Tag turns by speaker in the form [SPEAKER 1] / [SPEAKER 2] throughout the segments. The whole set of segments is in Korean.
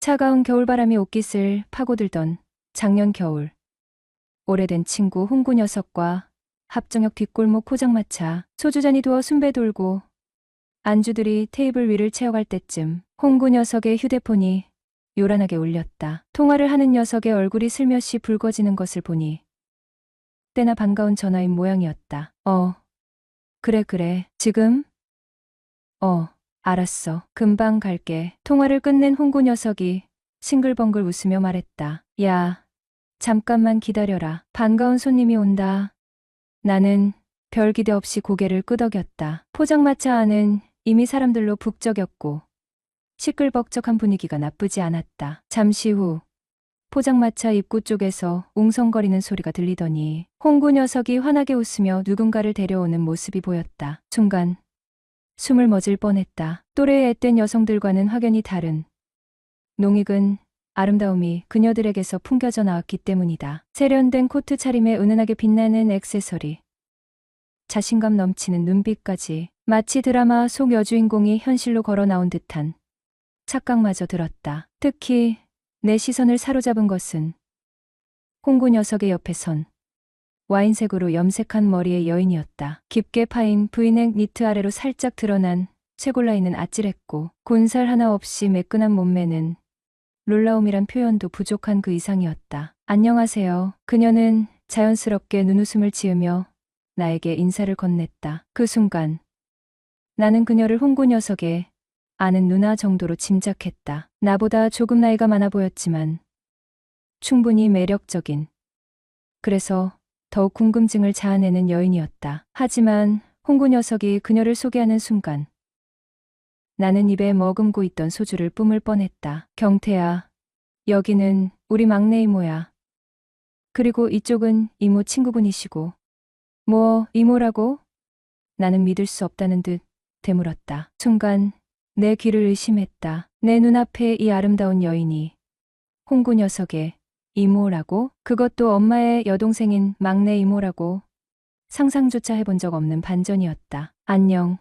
[SPEAKER 1] 차가운 겨울바람이 옷깃을 파고들던 작년 겨울. 오래된 친구 홍구 녀석과 합정역 뒷골목 포장마차, 소주잔이 두어 순배 돌고 안주들이 테이블 위를 채워갈 때쯤 홍구 녀석의 휴대폰이 요란하게 울렸다. 통화를 하는 녀석의 얼굴이 슬며시 붉어지는 것을 보니 때나 반가운 전화인 모양이었다. 그래. 지금? 알았어. 금방 갈게. 통화를 끝낸 홍구 녀석이 싱글벙글 웃으며 말했다. 야, 잠깐만 기다려라. 반가운 손님이 온다. 나는 별 기대 없이 고개를 끄덕였다. 포장마차 안은 이미 사람들로 북적였고 시끌벅적한 분위기가 나쁘지 않았다. 잠시 후 포장마차 입구 쪽에서 웅성거리는 소리가 들리더니 홍구 녀석이 환하게 웃으며 누군가를 데려오는 모습이 보였다. 순간 숨을 멎을 뻔했다. 또래의 앳된 여성들과는 확연히 다른 농익은 아름다움이 그녀들에게서 풍겨져 나왔기 때문이다. 세련된 코트 차림에 은은하게 빛나는 액세서리, 자신감 넘치는 눈빛까지 마치 드라마 속 여주인공이 현실로 걸어 나온 듯한 착각마저 들었다. 특히 내 시선을 사로잡은 것은 홍구 녀석의 옆에 선 와인색으로 염색한 머리의 여인이었다. 깊게 파인 브이넥 니트 아래로 살짝 드러난 쇄골라 있는 아찔했고 곤살 하나 없이 매끈한 몸매는 놀라움이란 표현도 부족한 그 이상이었다. 안녕하세요. 그녀는 자연스럽게 눈웃음을 지으며 나에게 인사를 건넸다. 그 순간 나는 그녀를 홍구 녀석의 아는 누나 정도로 짐작했다. 나보다 조금 나이가 많아 보였지만 충분히 매력적인, 그래서 더욱 궁금증을 자아내는 여인이었다. 하지만 홍구 녀석이 그녀를 소개하는 순간 나는 입에 머금고 있던 소주를 뿜을 뻔했다. 경태야, 여기는 우리 막내 이모야. 그리고 이쪽은 이모 친구분이시고. 뭐, 이모라고? 나는 믿을 수 없다는 듯 되물었다. 순간 내 귀를 의심했다. 내 눈앞에 이 아름다운 여인이 홍구 녀석의 이모라고? 그것도 엄마의 여동생인 막내 이모라고? 상상조차 해본 적 없는 반전이었다. 안녕.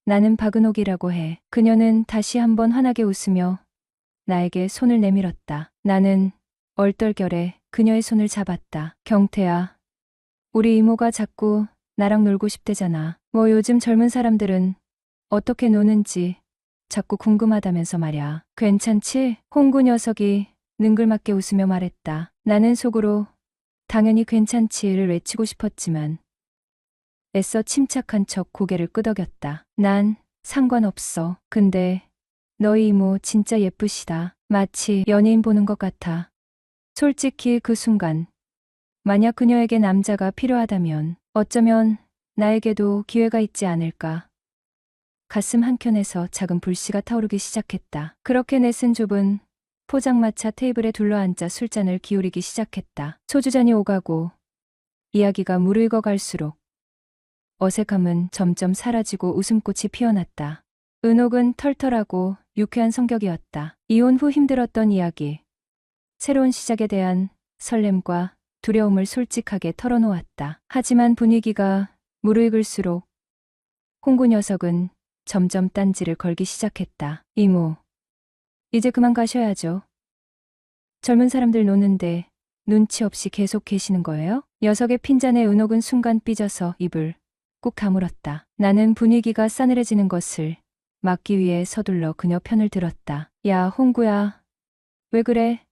[SPEAKER 1] 나는 박은옥이라고 해. 그녀는 다시 한번 환하게 웃으며 나에게 손을 내밀었다. 나는 얼떨결에 그녀의 손을 잡았다. 경태야, 우리 이모가 자꾸 나랑 놀고 싶대잖아. 뭐 요즘 젊은 사람들은 어떻게 노는지 자꾸 궁금하다면서 말야. 괜찮지? 홍구 녀석이 능글맞게 웃으며 말했다. 나는 속으로 당연히 괜찮지를 외치고 싶었지만 애써 침착한 척 고개를 끄덕였다. 난 상관없어. 근데 너희 이모 진짜 예쁘시다. 마치 연예인 보는 것 같아. 솔직히 그 순간 만약 그녀에게 남자가 필요하다면 어쩌면 나에게도 기회가 있지 않을까. 가슴 한켠에서 작은 불씨가 타오르기 시작했다. 그렇게 내쓴 좁은 포장마차 테이블에 둘러앉아 술잔을 기울이기 시작했다. 소주잔이 오가고 이야기가 무르익어 갈수록 어색함은 점점 사라지고 웃음꽃이 피어났다. 은옥은 털털하고 유쾌한 성격이었다. 이혼 후 힘들었던 이야기, 새로운 시작에 대한 설렘과 두려움을 솔직하게 털어놓았다. 하지만 분위기가 무르익을수록 홍구 녀석은 점점 딴지를 걸기 시작했다. 이모, 이제 그만 가셔야죠. 젊은 사람들 노는데 눈치 없이 계속 계시는 거예요? 녀석의 핀잔에 은옥은 순간 삐져서 입을 꾹 다물었다. 나는 분위기가 싸늘해지는 것을 막기 위해 서둘러 그녀 편을 들었다. 야, 홍구야. 왜 그래?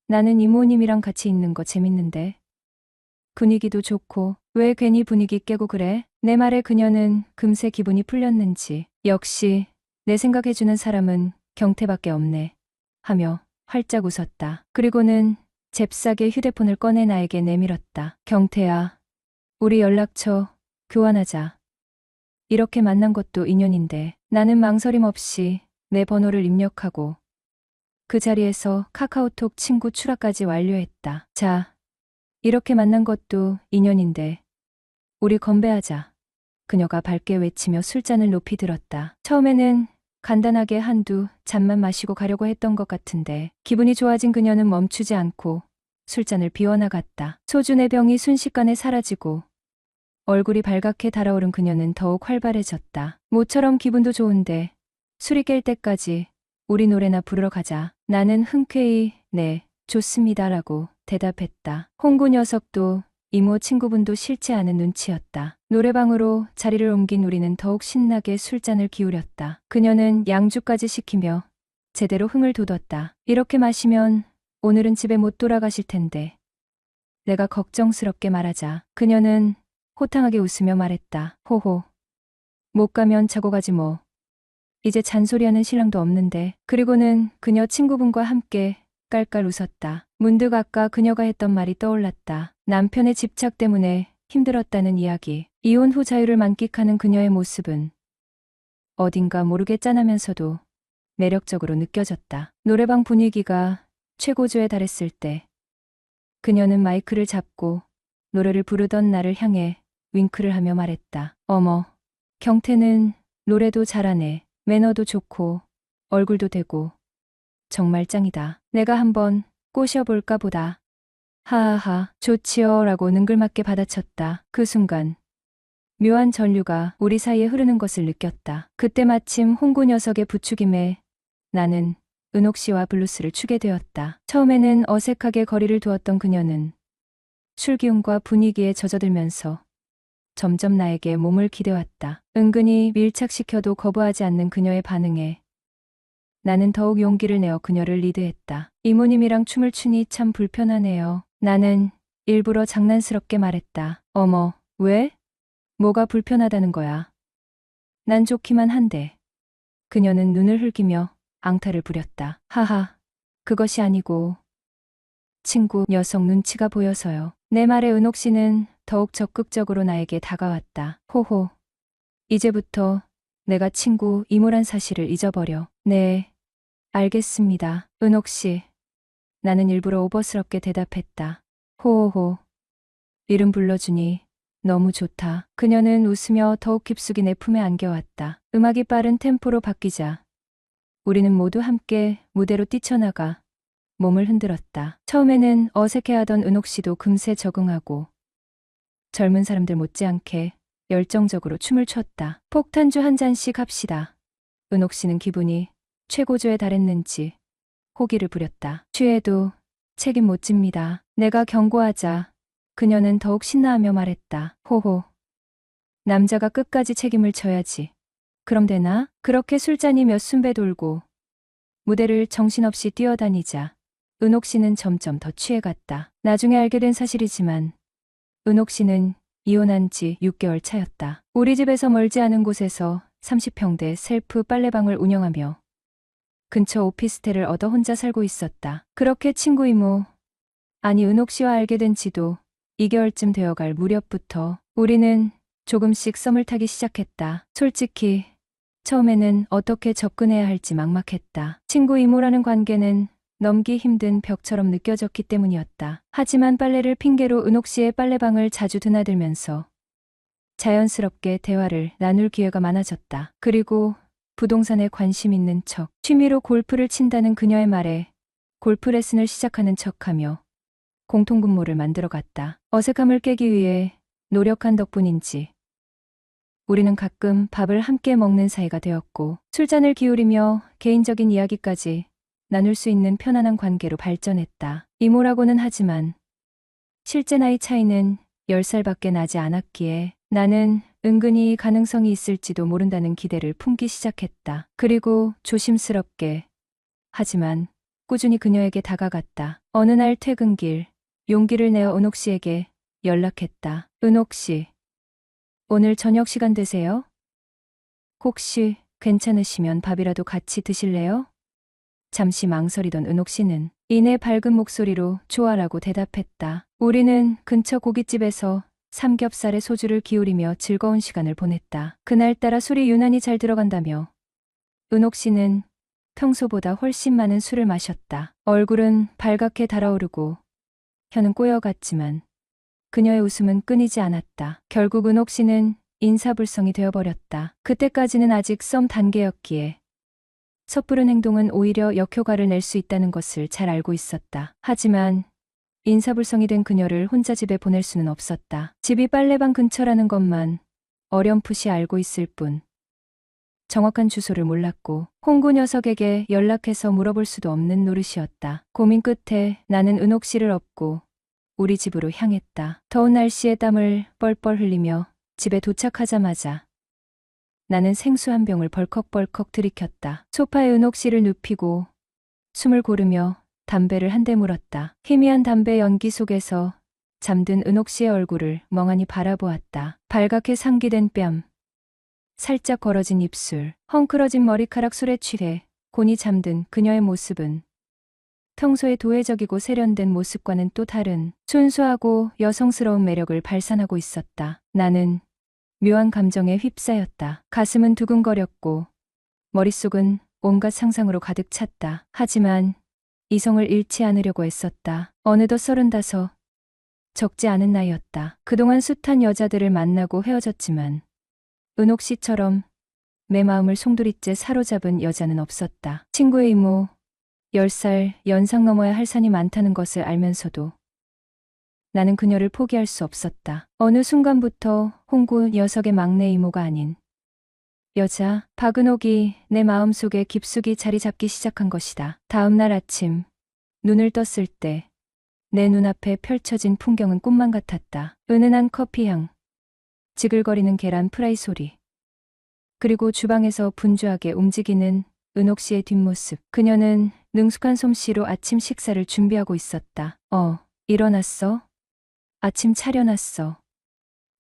[SPEAKER 1] 나는 이모님이랑 같이 있는 거 재밌는데. 분위기도 좋고 왜 괜히 분위기 깨고 그래? 내 말에 그녀는 금세 기분이 풀렸는지 역시 내 생각해주는 사람은 경태밖에 없네 하며 활짝 웃었다. 그리고는 잽싸게 휴대폰을 꺼내 나에게 내밀었다. 경태야, 우리 연락처 교환하자. 이렇게 만난 것도 인연인데. 나는 망설임 없이 내 번호를 입력하고 그 자리에서 카카오톡 친구 추가까지 완료했다. 자, 이렇게 만난 것도 인연인데 우리 건배하자. 그녀가 밝게 외치며 술잔을 높이 들었다. 처음에는 간단하게 한두 잔만 마시고 가려고 했던 것 같은데 기분이 좋아진 그녀는 멈추지 않고 술잔을 비워나갔다. 소주 4병이 순식간에 사라지고 얼굴이 발갛게 달아오른 그녀는 더욱 활발해졌다. 모처럼 기분도 좋은데 술이 깰 때까지 우리 노래나 부르러 가자. 나는 흔쾌히 네, 좋습니다라고 대답했다. 홍구 녀석도 이모 친구분도 싫지 않은 눈치였다. 노래방으로 자리를 옮긴 우리는 더욱 신나게 술잔을 기울였다. 그녀는 양주까지 시키며 제대로 흥을 돋웠다. 이렇게 마시면 오늘은 집에 못 돌아가실 텐데. 내가 걱정스럽게 말하자 그녀는 호탕하게 웃으며 말했다. 호호. 못 가면 자고 가지 뭐. 이제 잔소리하는 신랑도 없는데. 그리고는 그녀 친구분과 함께 깔깔 웃었다. 문득 아까 그녀가 했던 말이 떠올랐다. 남편의 집착 때문에 힘들었다는 이야기. 이혼 후 자유를 만끽하는 그녀의 모습은 어딘가 모르게 짠하면서도 매력적으로 느껴졌다. 노래방 분위기가 최고조에 달했을 때 그녀는 마이크를 잡고 노래를 부르던 나를 향해 윙크를 하며 말했다. 어머, 경태는 노래도 잘하네. 매너도 좋고 얼굴도 되고 정말 짱이다. 내가 한번 꼬셔볼까 보다. 하하하, 좋지요 라고 능글맞게 받아쳤다. 그 순간 묘한 전류가 우리 사이에 흐르는 것을 느꼈다. 그때 마침 홍구 녀석의 부추김에 나는 은옥 씨와 블루스를 추게 되었다. 처음에는 어색하게 거리를 두었던 그녀는 술 기운과 분위기에 젖어들면서 점점 나에게 몸을 기대왔다. 은근히 밀착시켜도 거부하지 않는 그녀의 반응에 나는 더욱 용기를 내어 그녀를 리드했다. 이모님이랑 춤을 추니 참 불편하네요. 나는 일부러 장난스럽게 말했다. 어머, 왜? 뭐가 불편하다는 거야? 난 좋기만 한데. 그녀는 눈을 흘기며 앙탈을 부렸다. 하하, 그것이 아니고 친구 녀석 눈치가 보여서요. 내 말에 은옥 씨는 더욱 적극적으로 나에게 다가왔다. 호호. 이제부터 내가 친구 이모란 사실을 잊어버려. 네, 알겠습니다. 은옥 씨. 나는 일부러 오버스럽게 대답했다. 호호호. 이름 불러주니 너무 좋다. 그녀는 웃으며 더욱 깊숙이 내 품에 안겨왔다. 음악이 빠른 템포로 바뀌자 우리는 모두 함께 무대로 뛰쳐나가 몸을 흔들었다. 처음에는 어색해하던 은옥 씨도 금세 적응하고 젊은 사람들 못지않게 열정적으로 춤을 췄다. 폭탄주 한 잔씩 합시다. 은옥 씨는 기분이 최고조에 달했는지 호기를 부렸다. 취해도 책임 못 집니다. 내가 경고하자 그녀는 더욱 신나하며 말했다. 호호. 남자가 끝까지 책임을 져야지. 그럼 되나? 그렇게 술잔이 몇 순배 돌고 무대를 정신없이 뛰어다니자 은옥 씨는 점점 더 취해갔다. 나중에 알게 된 사실이지만 은옥 씨는 이혼한 지 6개월 차였다. 우리 집에서 멀지 않은 곳에서 30평대 셀프 빨래방을 운영하며 근처 오피스텔을 얻어 혼자 살고 있었다. 그렇게 친구 이모, 아니 은옥 씨와 알게 된 지도 2개월쯤 되어갈 무렵부터 우리는 조금씩 썸을 타기 시작했다. 솔직히 처음에는 어떻게 접근해야 할지 막막했다. 친구 이모라는 관계는 넘기 힘든 벽처럼 느껴졌기 때문이었다. 하지만 빨래를 핑계로 은옥 씨의 빨래방을 자주 드나들면서 자연스럽게 대화를 나눌 기회가 많아졌다. 그리고 부동산에 관심 있는 척, 취미로 골프를 친다는 그녀의 말에 골프 레슨을 시작하는 척하며 공통분모를 만들어갔다. 어색함을 깨기 위해 노력한 덕분인지 우리는 가끔 밥을 함께 먹는 사이가 되었고 술잔을 기울이며 개인적인 이야기까지 나눌 수 있는 편안한 관계로 발전했다. 이모라고는 하지만 실제 나이 차이는 10살밖에 나지 않았기에 나는 은근히 가능성이 있을지도 모른다는 기대를 품기 시작했다. 그리고 조심스럽게 하지만 꾸준히 그녀에게 다가갔다. 어느 날 퇴근길 용기를 내어 은옥 씨에게 연락했다. 은옥 씨, 오늘 저녁 시간 되세요? 혹시 괜찮으시면 밥이라도 같이 드실래요? 잠시 망설이던 은옥 씨는 이내 밝은 목소리로 좋아라고 대답했다. 우리는 근처 고깃집에서 삼겹살에 소주를 기울이며 즐거운 시간을 보냈다. 그날따라 술이 유난히 잘 들어간다며 은옥 씨는 평소보다 훨씬 많은 술을 마셨다. 얼굴은 발갛게 달아오르고 혀는 꼬여갔지만 그녀의 웃음은 끊이지 않았다. 결국 은옥 씨는 인사불성이 되어버렸다. 그때까지는 아직 썸 단계였기에 섣부른 행동은 오히려 역효과를 낼 수 있다는 것을 잘 알고 있었다. 하지만 인사불성이 된 그녀를 혼자 집에 보낼 수는 없었다. 집이 빨래방 근처라는 것만 어렴풋이 알고 있을 뿐 정확한 주소를 몰랐고 홍구 녀석에게 연락해서 물어볼 수도 없는 노릇이었다. 고민 끝에 나는 은옥 씨를 업고 우리 집으로 향했다. 더운 날씨에 땀을 뻘뻘 흘리며 집에 도착하자마자 나는 생수 한 병을 벌컥벌컥 들이켰다. 소파에 은옥 씨를 눕히고 숨을 고르며 담배를 한 대 물었다. 희미한 담배 연기 속에서 잠든 은옥 씨의 얼굴을 멍하니 바라보았다. 발갛게 상기된 뺨, 살짝 걸어진 입술, 헝클어진 머리카락 술에 취해 곤히 잠든 그녀의 모습은 평소의 도회적이고 세련된 모습과는 또 다른 순수하고 여성스러운 매력을 발산하고 있었다. 나는 묘한 감정에 휩싸였다. 가슴은 두근거렸고 머릿속은 온갖 상상으로 가득 찼다. 하지만 이성을 잃지 않으려고 애썼다. 어느덧 35, 적지 않은 나이였다. 그동안 숱한 여자들을 만나고 헤어졌지만 은옥 씨처럼 내 마음을 송두리째 사로잡은 여자는 없었다. 친구의 이모, 10살 연상 넘어야 할 산이 많다는 것을 알면서도 나는 그녀를 포기할 수 없었다. 어느 순간부터 홍구 녀석의 막내 이모가 아닌 여자 박은옥이 내 마음속에 깊숙이 자리 잡기 시작한 것이다. 다음 날 아침 눈을 떴을 때 내 눈앞에 펼쳐진 풍경은 꿈만 같았다. 은은한 커피향, 지글거리는 계란 프라이 소리, 그리고 주방에서 분주하게 움직이는 은옥 씨의 뒷모습. 그녀는 능숙한 솜씨로 아침 식사를 준비하고 있었다. 일어났어? 아침 차려놨어.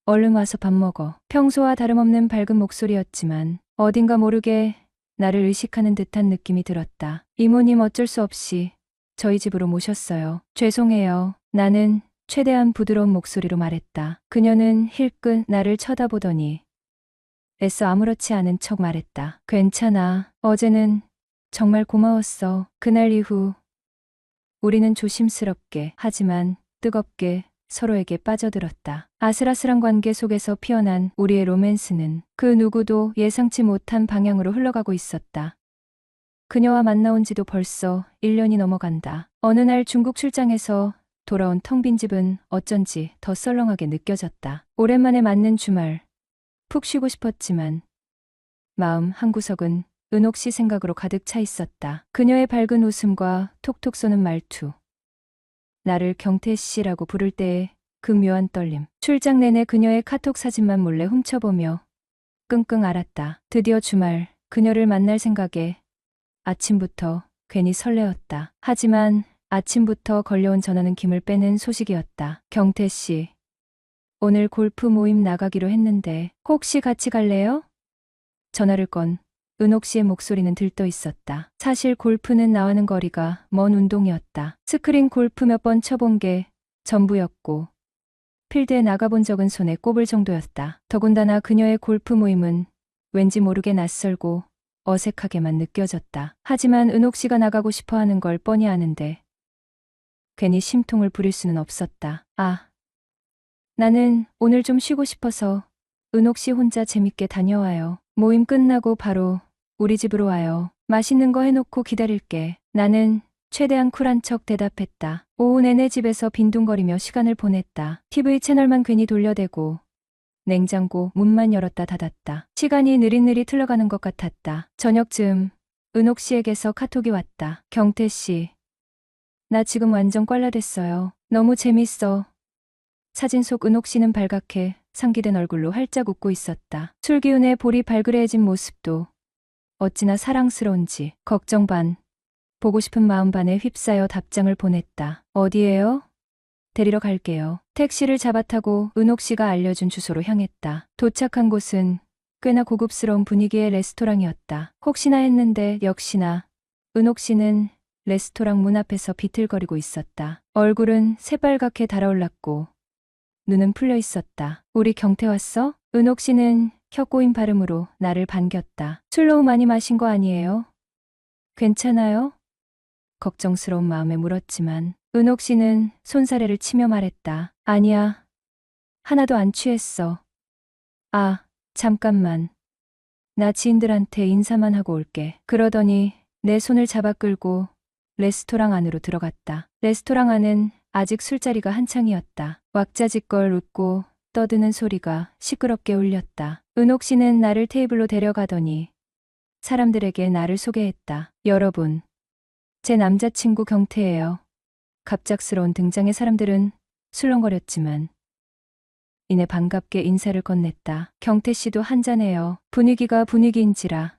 [SPEAKER 1] 얼른 와서 밥 먹어. 평소와 다름없는 밝은 목소리였지만 어딘가 모르게 나를 의식하는 듯한 느낌이 들었다. 이모님 어쩔 수 없이 저희 집으로 모셨어요. 죄송해요. 나는 최대한 부드러운 목소리로 말했다. 그녀는 힐끗 나를 쳐다보더니 애써 아무렇지 않은 척 말했다. 괜찮아. 어제는 정말 고마웠어. 그날 이후 우리는 조심스럽게 하지만 뜨겁게 서로에게 빠져들었다. 아슬아슬한 관계 속에서 피어난 우리의 로맨스는 그 누구도 예상치 못한 방향으로 흘러가고 있었다. 그녀와 만나온 지도 벌써 1년이 넘어간다. 어느 날 중국 출장에서 돌아온 텅 빈 집은 어쩐지 더 썰렁하게 느껴졌다. 오랜만에 맞는 주말, 푹 쉬고 싶었지만 마음 한구석은 은옥 씨 생각으로 가득 차 있었다. 그녀의 밝은 웃음과 톡톡 쏘는 말투, 나를 경태 씨라고 부를 때의 그 묘한 떨림. 출장 내내 그녀의 카톡 사진만 몰래 훔쳐보며 끙끙 앓았다. 드디어 주말, 그녀를 만날 생각에 아침부터 괜히 설레었다. 하지만 아침부터 걸려온 전화는 김을 빼는 소식이었다. 경태 씨, 오늘 골프 모임 나가기로 했는데 혹시 같이 갈래요? 전화를 건 은옥 씨의 목소리는 들떠 있었다. 사실 골프는 나와는 거리가 먼 운동이었다. 스크린 골프 몇 번 쳐본 게 전부였고 필드에 나가본 적은 손에 꼽을 정도였다. 더군다나 그녀의 골프 모임은 왠지 모르게 낯설고 어색하게만 느껴졌다. 하지만 은옥 씨가 나가고 싶어 하는 걸 뻔히 아는데 괜히 심통을 부릴 수는 없었다. 나는 오늘 좀 쉬고 싶어서 은옥 씨 혼자 재밌게 다녀와요. 모임 끝나고 바로 우리 집으로 와요. 맛있는 거 해놓고 기다릴게. 나는 최대한 쿨한 척 대답했다. 오후 내내 집에서 빈둥거리며 시간을 보냈다. TV 채널만 괜히 돌려대고 냉장고 문만 열었다 닫았다. 시간이 느릿느릿 흘러가는 것 같았다. 저녁쯤 은옥 씨에게서 카톡이 왔다. 경태 씨, 나 지금 완전 꽐라됐어요. 너무 재밌어. 사진 속 은옥 씨는 발갛게 상기된 얼굴로 활짝 웃고 있었다. 술 기운에 볼이 발그레해진 모습도 어찌나 사랑스러운지 걱정 반, 보고 싶은 마음 반에 휩싸여 답장을 보냈다. 어디에요? 데리러 갈게요. 택시를 잡아타고 은옥 씨가 알려준 주소로 향했다. 도착한 곳은 꽤나 고급스러운 분위기의 레스토랑이었다. 혹시나 했는데 역시나 은옥 씨는 레스토랑 문 앞에서 비틀거리고 있었다. 얼굴은 새빨갛게 달아올랐고 눈은 풀려 있었다. 우리 경태 왔어? 은옥 씨는 혀 꼬인 발음으로 나를 반겼다. 술 너무 많이 마신 거 아니에요? 괜찮아요? 걱정스러운 마음에 물었지만 은옥 씨는 손사래를 치며 말했다. 아니야. 하나도 안 취했어. 잠깐만. 나 지인들한테 인사만 하고 올게. 그러더니 내 손을 잡아 끌고 레스토랑 안으로 들어갔다. 레스토랑 안은 아직 술자리가 한창이었다. 왁자지껄 웃고 떠드는 소리가 시끄럽게 울렸다. 은옥 씨는 나를 테이블로 데려가더니 사람들에게 나를 소개했다. 여러분, 제 남자친구 경태예요. 갑작스러운 등장에 사람들은 술렁거렸지만 이내 반갑게 인사를 건넸다. 경태 씨도 한잔해요. 분위기가 분위기인지라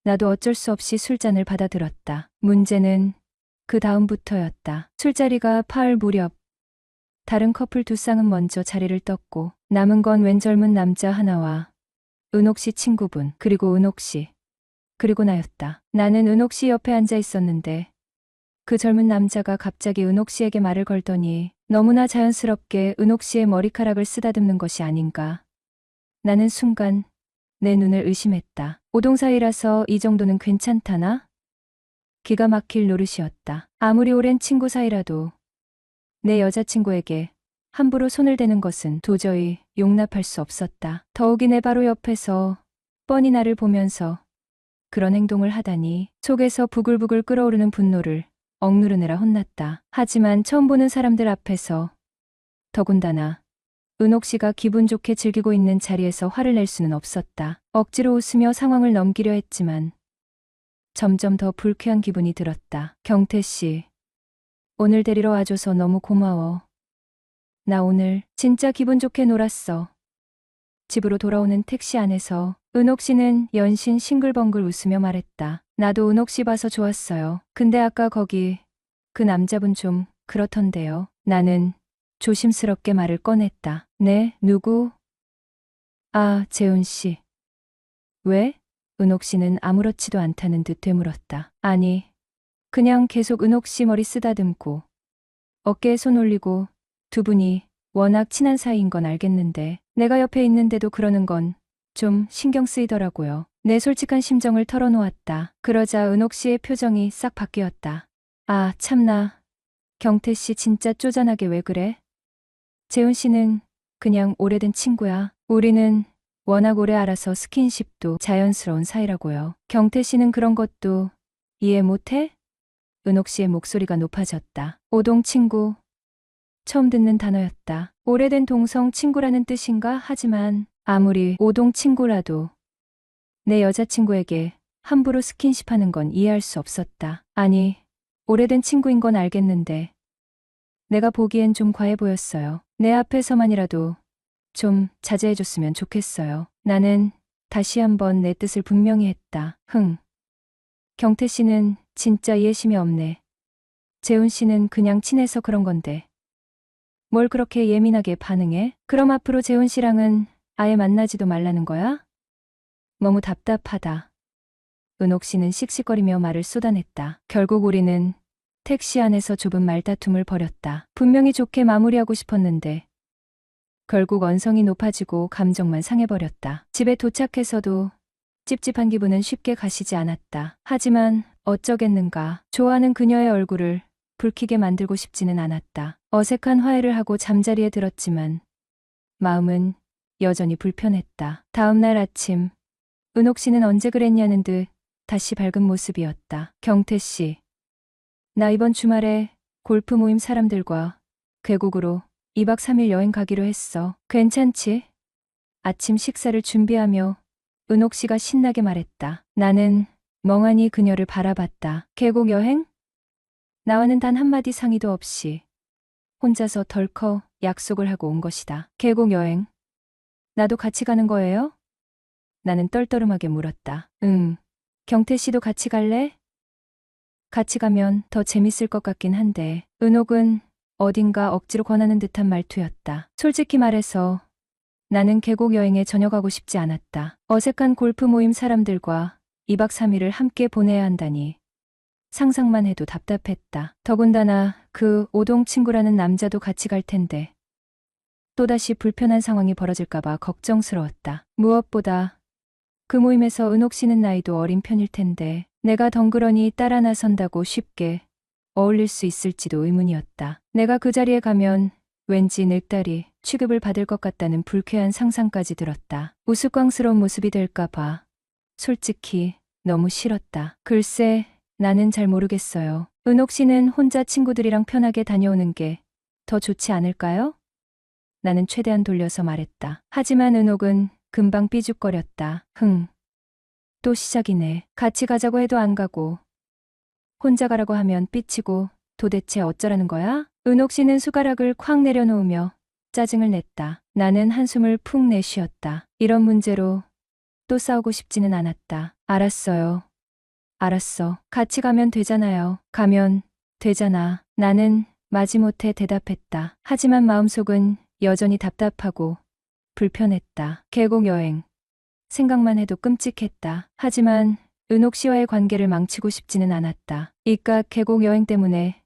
[SPEAKER 1] 나도 어쩔 수 없이 술잔을 받아들었다. 문제는 그 다음부터였다. 술자리가 파을 무렵 다른 커플 두 쌍은 먼저 자리를 떴고 남은 건 웬 젊은 남자 하나와 은옥 씨 친구분, 그리고 은옥 씨, 그리고 나였다. 나는 은옥 씨 옆에 앉아 있었는데 그 젊은 남자가 갑자기 은옥 씨에게 말을 걸더니 너무나 자연스럽게 은옥 씨의 머리카락을 쓰다듬는 것이 아닌가. 나는 순간 내 눈을 의심했다. 오동 사이라서 이 정도는 괜찮다나? 기가 막힐 노릇이었다. 아무리 오랜 친구 사이라도 내 여자친구에게 함부로 손을 대는 것은 도저히 용납할 수 없었다. 더욱이 내 바로 옆에서 뻔히 나를 보면서 그런 행동을 하다니 속에서 부글부글 끓어오르는 분노를 억누르느라 혼났다. 하지만 처음 보는 사람들 앞에서 더군다나 은옥 씨가 기분 좋게 즐기고 있는 자리에서 화를 낼 수는 없었다. 억지로 웃으며 상황을 넘기려 했지만 점점 더 불쾌한 기분이 들었다. 경태 씨, 오늘 데리러 와줘서 너무 고마워. 나 오늘 진짜 기분 좋게 놀았어. 집으로 돌아오는 택시 안에서 은옥 씨는 연신 싱글벙글 웃으며 말했다. 나도 은옥 씨 봐서 좋았어요. 근데 아까 거기 그 남자분 좀 그렇던데요. 나는 조심스럽게 말을 꺼냈다. 네, 누구? 아, 재훈 씨. 왜? 은옥 씨는 아무렇지도 않다는 듯 되물었다. 아니, 그냥 계속 은옥 씨 머리 쓰다듬고 어깨에 손 올리고 두 분이 워낙 친한 사이인 건 알겠는데 내가 옆에 있는데도 그러는 건 좀 신경 쓰이더라고요. 내 솔직한 심정을 털어놓았다. 그러자 은옥 씨의 표정이 싹 바뀌었다. 아, 참나. 경태 씨 진짜 쪼잔하게 왜 그래? 재훈 씨는 그냥 오래된 친구야. 우리는 워낙 오래 알아서 스킨십도 자연스러운 사이라고요. 경태 씨는 그런 것도 이해 못해? 은옥 씨의 목소리가 높아졌다. 오동 친구. 처음 듣는 단어였다. 오래된 동성 친구라는 뜻인가? 하지만 아무리 오동 친구라도 내 여자친구에게 함부로 스킨십하는 건 이해할 수 없었다. 아니, 오래된 친구인 건 알겠는데 내가 보기엔 좀 과해 보였어요. 내 앞에서만이라도 좀 자제해줬으면 좋겠어요. 나는 다시 한번 내 뜻을 분명히 했다. 경태 씨는 진짜 이해심이 없네. 재훈 씨는 그냥 친해서 그런 건데 뭘 그렇게 예민하게 반응해? 그럼 앞으로 재훈 씨랑은 아예 만나지도 말라는 거야? 너무 답답하다. 은옥 씨는 씩씩거리며 말을 쏟아냈다. 결국 우리는 택시 안에서 좁은 말다툼을 벌였다. 분명히 좋게 마무리하고 싶었는데 결국 언성이 높아지고 감정만 상해버렸다. 집에 도착해서도 찝찝한 기분은 쉽게 가시지 않았다. 하지만 어쩌겠는가. 좋아하는 그녀의 얼굴을 붉히게 만들고 싶지는 않았다. 어색한 화해를 하고 잠자리에 들었지만 마음은 여전히 불편했다. 다음 날 아침 은옥 씨는 언제 그랬냐는 듯 다시 밝은 모습이었다. 경태 씨, 나 이번 주말에 골프 모임 사람들과 계곡으로 2박 3일 여행 가기로 했어. 괜찮지? 아침 식사를 준비하며 은옥 씨가 신나게 말했다. 나는 멍하니 그녀를 바라봤다. 계곡 여행? 나와는 단 한마디 상의도 없이 혼자서 덜컥 약속을 하고 온 것이다. 계곡 여행? 나도 같이 가는 거예요? 나는 떨떠름하게 물었다. 응. 경태 씨도 같이 갈래? 같이 가면 더 재밌을 것 같긴 한데. 은옥은 어딘가 억지로 권하는 듯한 말투였다. 솔직히 말해서 나는 계곡 여행에 전혀 가고 싶지 않았다. 어색한 골프 모임 사람들과 2박 3일을 함께 보내야 한다니 상상만 해도 답답했다. 더군다나 그 오동 친구라는 남자도 같이 갈 텐데 또다시 불편한 상황이 벌어질까봐 걱정스러웠다. 무엇보다 그 모임에서 은옥 씨는 나이도 어린 편일 텐데 내가 덩그러니 따라 나선다고 쉽게 어울릴 수 있을지도 의문이었다. 내가 그 자리에 가면 왠지 늙다리 취급을 받을 것 같다는 불쾌한 상상까지 들었다. 우스꽝스러운 모습이 될까봐 솔직히 너무 싫었다. 글쎄, 나는 잘 모르겠어요. 은옥 씨는 혼자 친구들이랑 편하게 다녀오는 게 더 좋지 않을까요? 나는 최대한 돌려서 말했다. 하지만 은옥은 금방 삐죽거렸다. 또 시작이네. 같이 가자고 해도 안 가고, 혼자 가라고 하면 삐치고, 도대체 어쩌라는 거야? 은옥 씨는 숟가락을 콱 내려놓으며 짜증을 냈다. 나는 한숨을 푹 내쉬었다. 이런 문제로 또 싸우고 싶지는 않았다. 알았어요. 알았어. 같이 가면 되잖아요. 가면 되잖아. 나는 마지못해 대답했다. 하지만 마음속은 여전히 답답하고 불편했다. 계곡 여행. 생각만 해도 끔찍했다. 하지만 은옥 씨와의 관계를 망치고 싶지는 않았다. 이깟 계곡 여행 때문에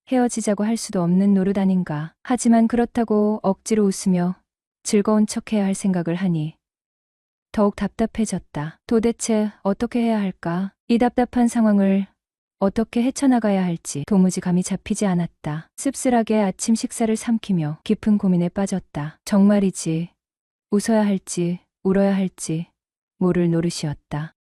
[SPEAKER 1] 헤어지자고 할 수도 없는 노릇 아닌가. 하지만 그렇다고 억지로 웃으며 즐거운 척해야 할 생각을 하니 더욱 답답해졌다. 도대체 어떻게 해야 할까? 이 답답한 상황을 어떻게 헤쳐나가야 할지 도무지 감이 잡히지 않았다. 씁쓸하게 아침 식사를 삼키며 깊은 고민에 빠졌다. 정말이지 웃어야 할지 울어야 할지 모를 노릇이었다.